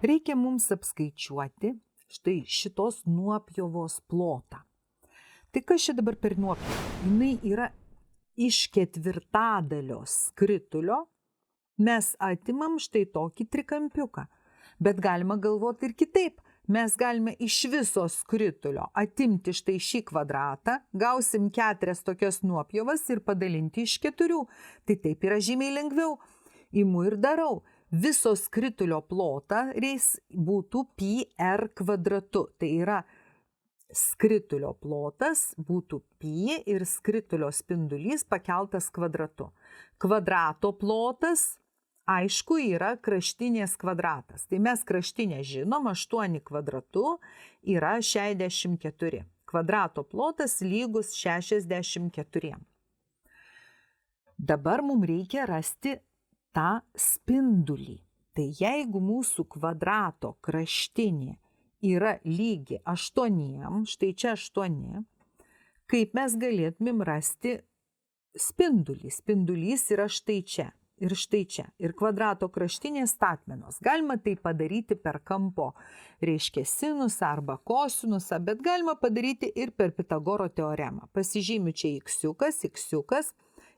Reikia mums apskaičiuoti štai šitos nuopjovos plotą. Tai kas čia dabar per nuopjovą? Jinai yra iš ketvirtadalio skritulio. Mes atimam štai tokį trikampiuką. Bet galima galvoti ir kitaip. Mes galime iš viso skritulio atimti štai šį kvadratą, gausim 4 tokias nuopjovas ir padalinti iš 4. Tai taip yra žymiai lengviau. Imu ir darau. Viso skritulio plotą būtų pi r kvadratu. Tai yra skritulio plotas būtų pi ir skritulio spindulys pakeltas kvadratu. Kvadrato plotas, aišku, yra kraštinės kvadratas. Tai mes kraštinę žinom, 8 kvadratu yra 64. Kvadrato plotas lygus 64. Dabar mums reikia rasti tą spindulį. Tai jeigu mūsų kvadrato kraštinė yra lygi 8, štai čia 8, kaip mes galėtumėm rasti spindulį? Spindulys yra štai čia ir štai čia. Ir kvadrato kraštinės statmenos. Galima tai padaryti per kampo, reiškia sinusą arba kosinusą, bet galima padaryti ir per Pitagoro teoremą. Pasižymiu čia x,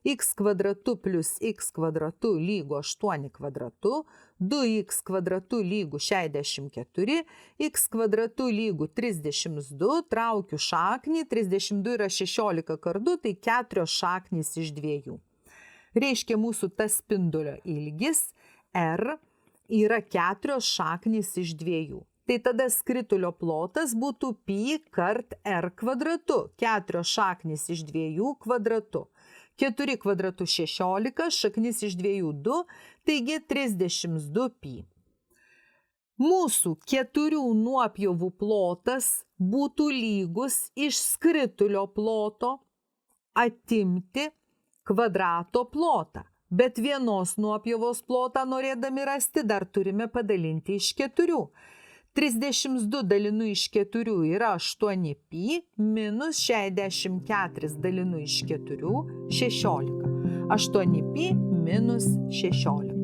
x kvadratu plus x kvadratu lygu 8 kvadratu, 2x kvadratu lygu 64, x kvadratu lygu 32, traukiu šaknį, 32 yra 16 kartų, tai 4 šaknys iš 2. Reiškia mūsų tas spindulio ilgis r yra 4 šaknys iš 2. Tai tada skritulio plotas būtų pi kart r kvadratu, 4 šaknys iš 2 kvadratu. 4 kvadratu 16, šaknis iš 2 2, taigi 32 pi. Mūsų 4 nuopjovų plotas būtų lygus iš skritulio ploto atimti kvadrato plotą. Bet vienos nuopjovos plotą norėdami rasti dar turime padalinti iš 4. 32 dalinu iš 4 yra 8 pi minus 64 dalinu iš 4 16. 8 pi minus 16.